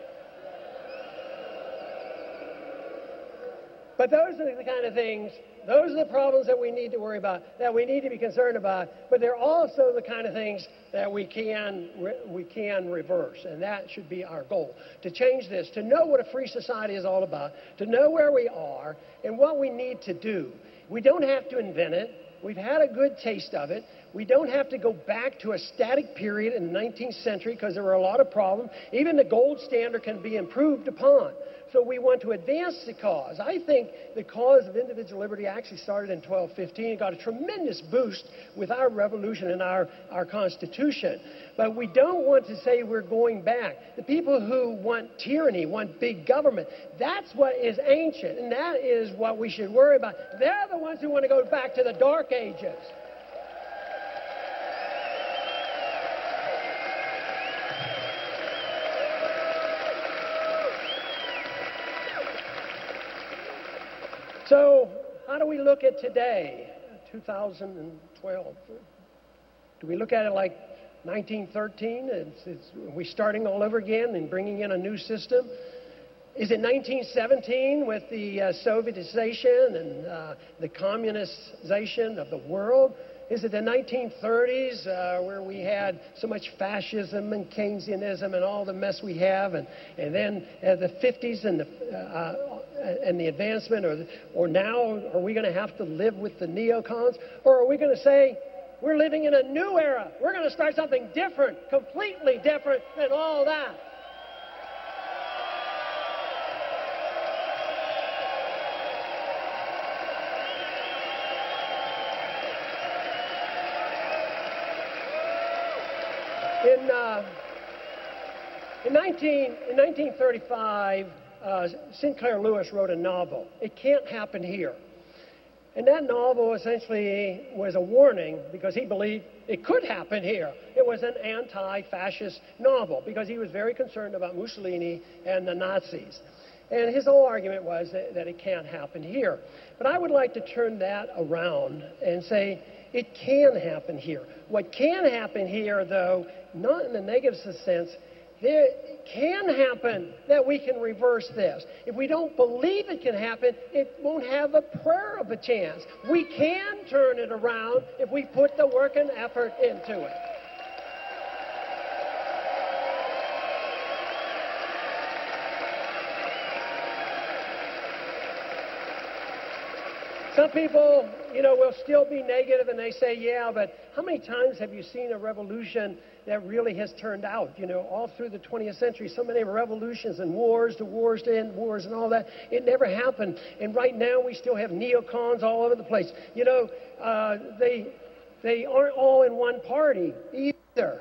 But those are the kind of things, those are the problems that we need to worry about, that we need to be concerned about, but they're also the kind of things that we can reverse, and that should be our goal, to change this, to know what a free society is all about, to know where we are and what we need to do. We don't have to invent it. We've had a good taste of it. We don't have to go back to a static period in the 19th century because there were a lot of problems. Even the gold standard can be improved upon. So we want to advance the cause. I think the cause of individual liberty actually started in 1215. It got a tremendous boost with our revolution and our Constitution. But we don't want to say we're going back. The people who want tyranny, want big government, that's what is ancient, and that is what we should worry about. They're the ones who want to go back to the Dark Ages. So how do we look at today, 2012? Do we look at it like 1913? Are we starting all over again and bringing in a new system? Is it 1917 with the Sovietization and the communization of the world? Is it the 1930s where we had so much fascism and Keynesianism and all the mess we have, and then the 50s and the advancement, or now are we going to have to live with the neocons? Or are we going to say, We're living in a new era. We're going to start something different, completely different than all that. In 1935, Sinclair Lewis wrote a novel, It Can't Happen Here. And that novel essentially was a warning because he believed it could happen here. It was an anti-fascist novel because he was very concerned about Mussolini and the Nazis. And his whole argument was that it can't happen here. But I would like to turn that around and say it can happen here. What can happen here, though, not in the negative sense, there can happen that we can reverse this. If we don't believe it can happen, it won't have a prayer of a chance. We can turn it around if we put the work and effort into it. Some people, will still be negative and they say, yeah, but how many times have you seen a revolution that really has turned out? All through the 20th century, so many revolutions and wars to end wars and all that. It never happened. And right now we still have neocons all over the place. They aren't all in one party either.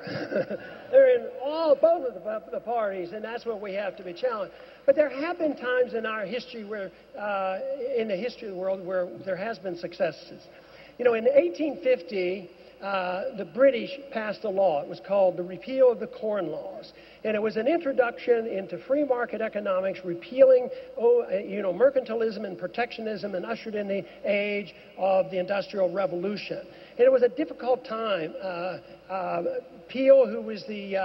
They're in both of the parties, and that's what we have to be challenged. But there have been times in our history where, in the history of the world, where there has been successes. In 1850, the British passed a law. It was called the Repeal of the Corn Laws. And it was an introduction into free market economics, repealing, mercantilism and protectionism, and ushered in the age of the Industrial Revolution. And it was a difficult time. Peel, who was the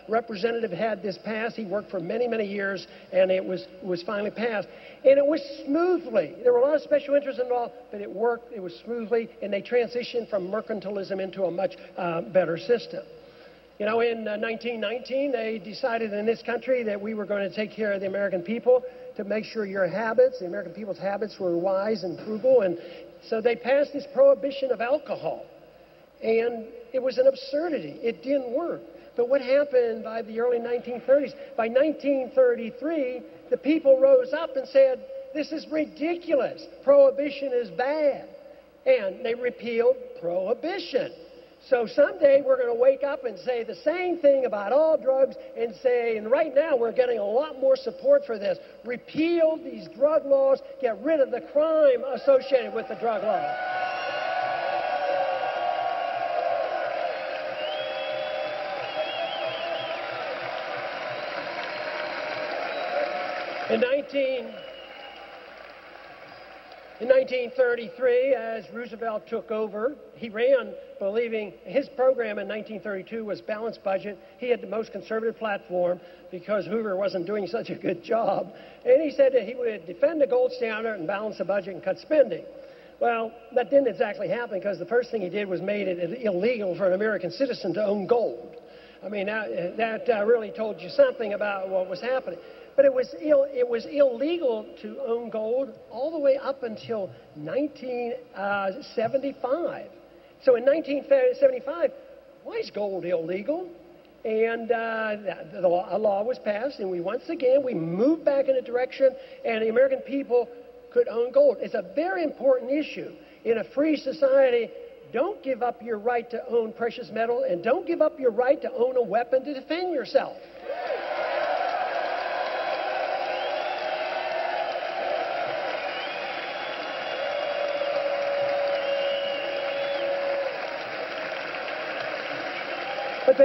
representative, had this passed. He worked for many, many years, and it was finally passed. And it was smoothly. There were a lot of special interests involved, but it worked. It was smoothly, and they transitioned from mercantilism into a much better system. In 1919, they decided in this country that we were going to take care of the American people to make sure the American people's habits were wise and frugal. And so they passed this prohibition of alcohol. And it was an absurdity. It didn't work. But what happened by the early 1930s? By 1933, the people rose up and said, this is ridiculous. Prohibition is bad. And they repealed prohibition. So someday we're going to wake up and say the same thing about all drugs and right now we're getting a lot more support for this. Repeal these drug laws, get rid of the crime associated with the drug laws. In 1933, as Roosevelt took over, he ran believing his program in 1932 was balanced budget. He had the most conservative platform because Hoover wasn't doing such a good job. And he said that he would defend the gold standard and balance the budget and cut spending. Well, that didn't exactly happen because the first thing he did was made it illegal for an American citizen to own gold. I mean, that really told you something about what was happening. But it was illegal to own gold all the way up until 1975. So in 1975, why is gold illegal? And a law was passed, and we moved back in a direction, and the American people could own gold. It's a very important issue. In a free society, don't give up your right to own precious metal, and don't give up your right to own a weapon to defend yourself. But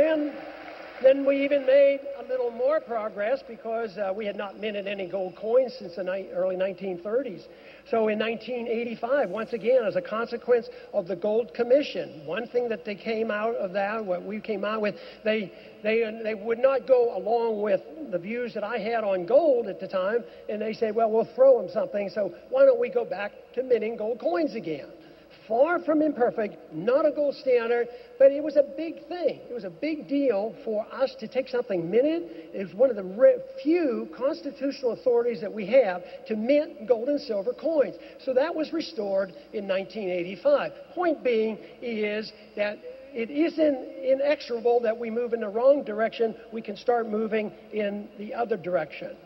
then we even made a little more progress because we had not minted any gold coins since the early 1930s. So in 1985, once again, as a consequence of the Gold Commission, one thing that they came out of that, what we came out with, they would not go along with the views that I had on gold at the time, and they said, well, we'll throw them something, so why don't we go back to minting gold coins again? Far from imperfect, not a gold standard, but it was a big thing. It was a big deal for us to take something minted. It was one of the few constitutional authorities that we have to mint gold and silver coins. So that was restored in 1985. Point being is that it isn't inexorable that we move in the wrong direction. We can start moving in the other direction.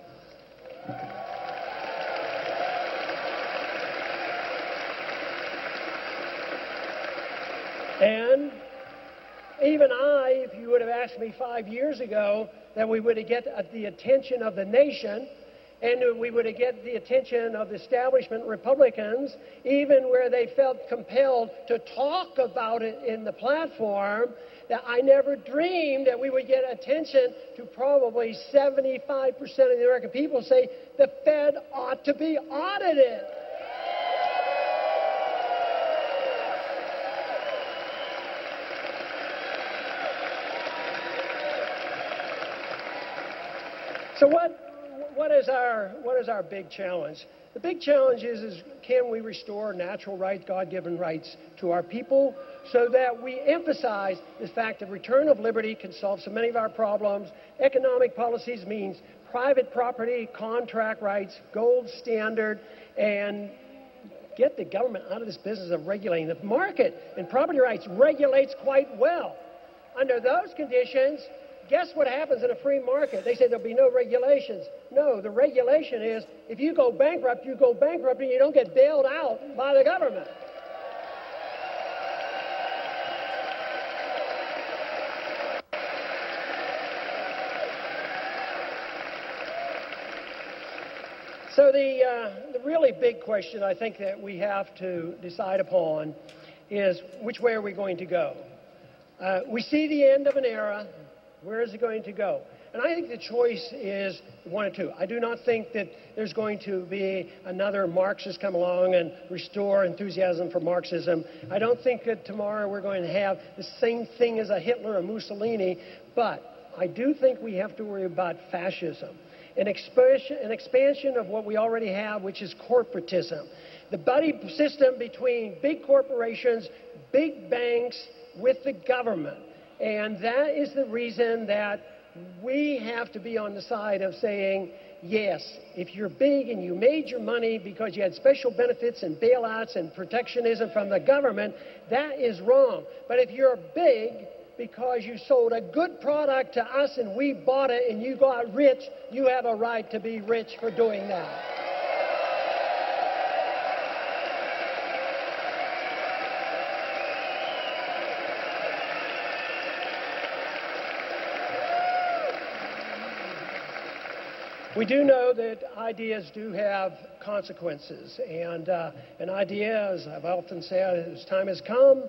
And even if you would have asked me 5 years ago that we would get the attention of the nation and we would get the attention of the establishment Republicans, even where they felt compelled to talk about it in the platform, that I never dreamed that we would get attention to probably 75% of the American people say the Fed ought to be audited. So what is our big challenge? The big challenge is can we restore natural rights, God-given rights to our people so that we emphasize the fact that return of liberty can solve so many of our problems. Economic policies means private property, contract rights, gold standard, and get the government out of this business of regulating. The market and property rights regulates quite well. Under those conditions, guess what happens in a free market? They say there'll be no regulations. No, the regulation is if you go bankrupt and you don't get bailed out by the government. So the really big question I think that we have to decide upon is which way are we going to go? We see the end of an era. Where is it going to go? And I think the choice is one or two. I do not think that there's going to be another Marxist come along and restore enthusiasm for Marxism. I don't think that tomorrow we're going to have the same thing as a Hitler or Mussolini, but I do think we have to worry about fascism, an expansion of what we already have, which is corporatism. The buddy system between big corporations, big banks with the government. And that is the reason that we have to be on the side of saying, yes, if you're big and you made your money because you had special benefits and bailouts and protectionism from the government, that is wrong. But if you're big because you sold a good product to us and we bought it and you got rich, you have a right to be rich for doing that. We do know that ideas do have consequences, and an idea, as I've often said, as time has come,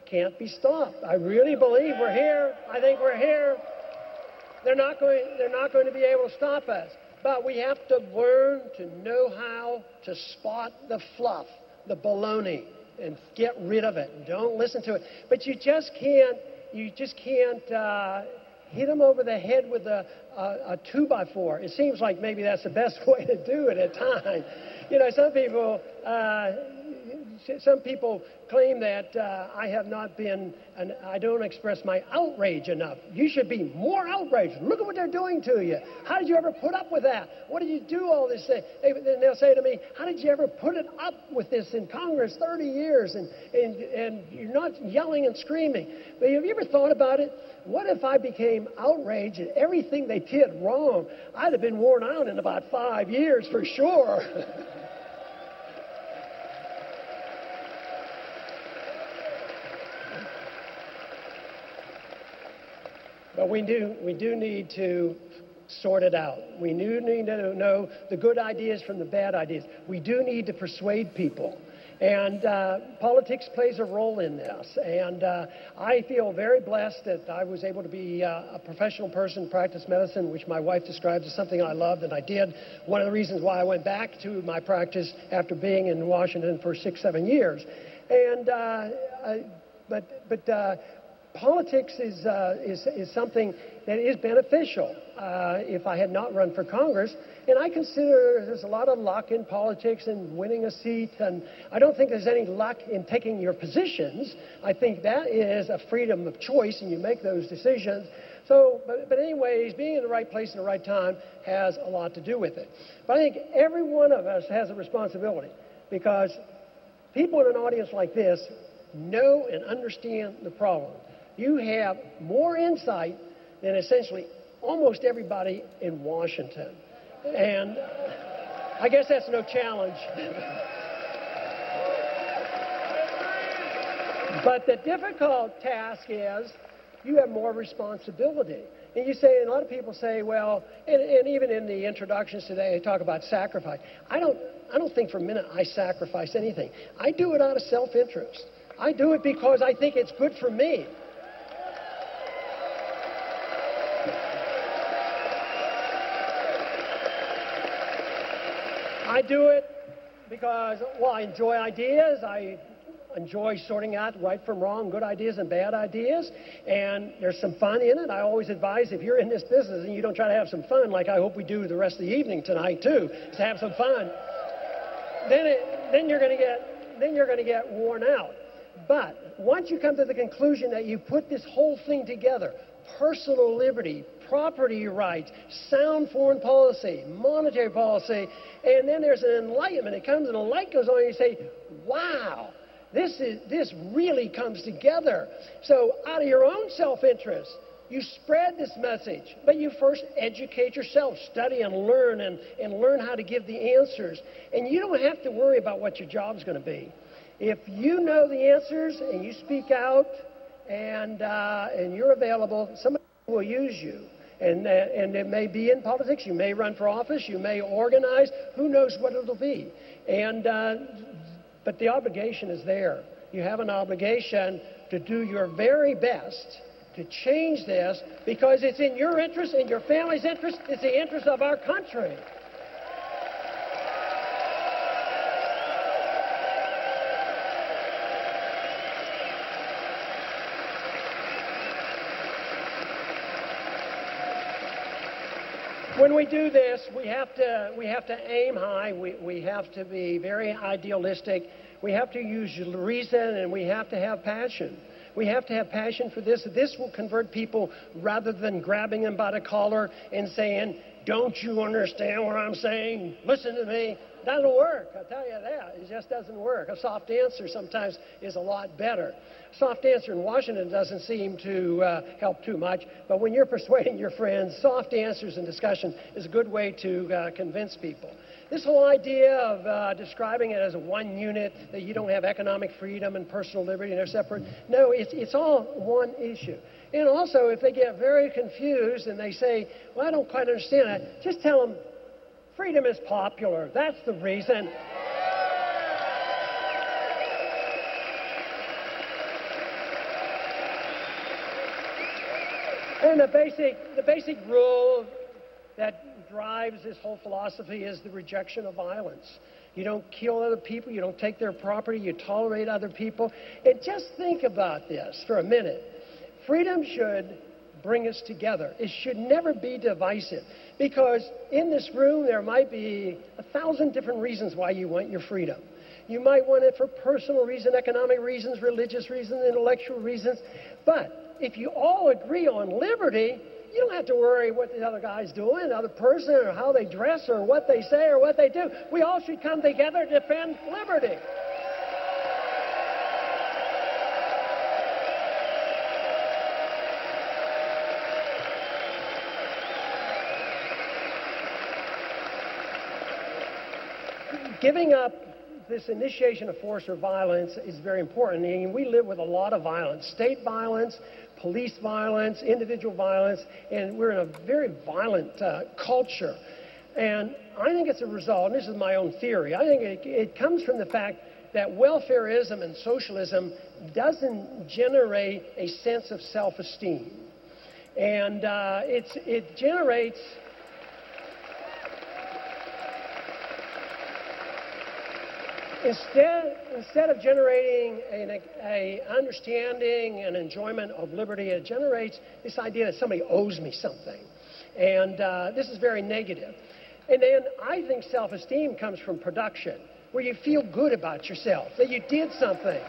can't be stopped. I really believe we're here. I think we're here. They're not going to be able to stop us, but we have to learn to know how to spot the fluff, the baloney, and get rid of it. Don't listen to it. But you just can't hit them over the head with a 2x4. It seems like maybe that's the best way to do it at times. You know, some people claim that I have not been, and I don't express my outrage enough. You should be more outraged. Look at what they're doing to you. How did you ever put up with that? What did you do all this? Then they'll say to me, how did you ever put it up with this in Congress 30 years and you're not yelling and screaming? But have you ever thought about it? What if I became outraged at everything they did wrong? I'd have been worn out in about 5 years for sure. But we do need to sort it out. We do need to know the good ideas from the bad ideas. We do need to persuade people. And politics plays a role in this. And I feel very blessed that I was able to be a professional person, practice medicine, which my wife describes as something I loved, and I did. One of the reasons why I went back to my practice after being in Washington for 6-7 years. And politics is something that is beneficial if I had not run for Congress. And I consider there's a lot of luck in politics and winning a seat. And I don't think there's any luck in taking your positions. I think that is a freedom of choice, and you make those decisions. So, but anyways, being in the right place at the right time has a lot to do with it. But I think every one of us has a responsibility, because people in an audience like this know and understand the problem. You have more insight than essentially almost everybody in Washington. And I guess that's no challenge. But the difficult task is you have more responsibility. And you say, and a lot of people say, well, and even in the introductions today, they talk about sacrifice. I don't think for a minute I sacrifice anything. I do it out of self-interest. I do it because I think it's good for me. I do it because, well, I enjoy ideas. I enjoy sorting out right from wrong, good ideas and bad ideas, and there's some fun in it. I always advise if you're in this business and you don't try to have some fun, like I hope we do the rest of the evening tonight too, to have some fun, then you're going to get worn out. But once you come to the conclusion that you put this whole thing together, personal liberty, property rights, sound foreign policy, monetary policy, and then there's an enlightenment. It comes and a light goes on and you say, wow, this really comes together. So out of your own self-interest, you spread this message, but you first educate yourself, study and learn how to give the answers. And you don't have to worry about what your job's going to be. If you know the answers and you speak out and you're available, somebody will use you. And it may be in politics. You may run for office. You may organize. Who knows what it'll be? But the obligation is there. You have an obligation to do your very best to change this because it's in your interest, in your family's interest, it's the interest of our country. When we do this, we have to aim high. We have to be very idealistic. We have to use reason, and we have to have passion. We have to have passion for this. This will convert people rather than grabbing them by the collar and saying, "Don't you understand what I'm saying? Listen to me." That'll work. I'll tell you that. It just doesn't work. A soft answer sometimes is a lot better. A soft answer in Washington doesn't seem to help too much, but when you're persuading your friends, soft answers and discussion is a good way to convince people. This whole idea of describing it as a one unit, that you don't have economic freedom and personal liberty and they're separate, no, it's all one issue. And also, if they get very confused and they say, well, I don't quite understand that, just tell them, freedom is popular. That's the reason. And the basic rule that drives this whole philosophy is the rejection of violence. You don't kill other people. You don't take their property. You tolerate other people. And just think about this for a minute. Freedom should bring us together. It should never be divisive. Because in this room, there might be 1,000 different reasons why you want your freedom. You might want it for personal reasons, economic reasons, religious reasons, intellectual reasons. But if you all agree on liberty, you don't have to worry what the other guy's doing, the other person, or how they dress, or what they say, or what they do. We all should come together to defend liberty. Giving up this initiation of force or violence is very important. I mean, we live with a lot of violence, state violence, police violence, individual violence, and we're in a very violent culture. And I think it's a result, and this is my own theory, I think it comes from the fact that welfareism and socialism doesn't generate a sense of self-esteem. And it generates... Instead of generating an understanding and enjoyment of liberty, it generates this idea that somebody owes me something. And this is very negative. And then I think self-esteem comes from production, where you feel good about yourself, that you did something.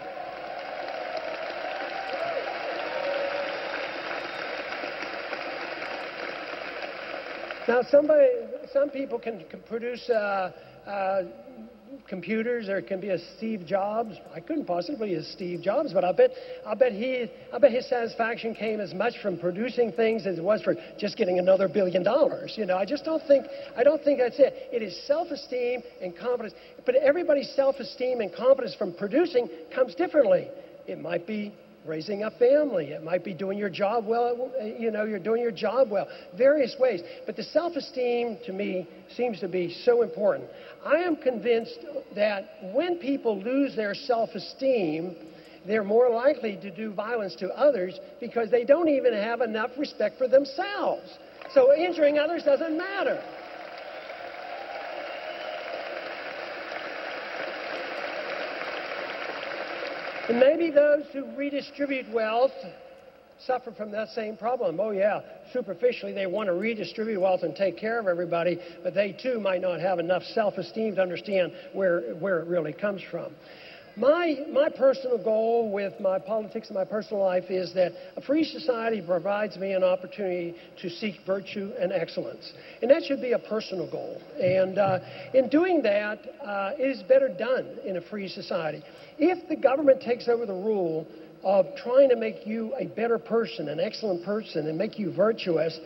Now, some people can produce computers. There can be a Steve Jobs. I couldn't possibly be a Steve Jobs, but I bet his satisfaction came as much from producing things as it was for just getting another $1 billion. You know, I don't think that's it. It is self-esteem and confidence. But everybody's self-esteem and confidence from producing comes differently. It might be raising a family. It might be doing your job well. You know, you're doing your job well. Various ways. But the self-esteem, to me, seems to be so important. I am convinced that when people lose their self-esteem, they're more likely to do violence to others because they don't even have enough respect for themselves. So injuring others doesn't matter. And maybe those who redistribute wealth suffer from that same problem. Oh, yeah, superficially they want to redistribute wealth and take care of everybody, but they too might not have enough self-esteem to understand where it really comes from. My personal goal with my politics and my personal life is that a free society provides me an opportunity to seek virtue and excellence. And that should be a personal goal. And in doing that, it is better done in a free society. If the government takes over the rule of trying to make you a better person, an excellent person, and make you virtuous,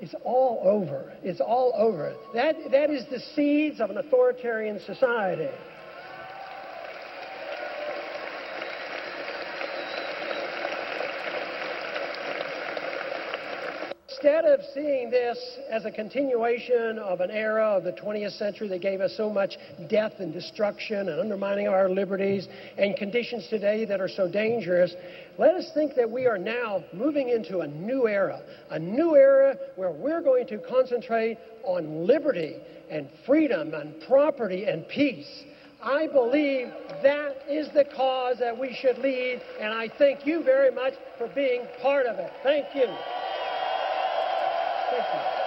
it's all over. It's all over. That is the seeds of an authoritarian society. Instead of seeing this as a continuation of an era of the 20th century that gave us so much death and destruction and undermining of our liberties and conditions today that are so dangerous, let us think that we are now moving into a new era where we're going to concentrate on liberty and freedom and property and peace. I believe that is the cause that we should lead, and I thank you very much for being part of it. Thank you. Thank you.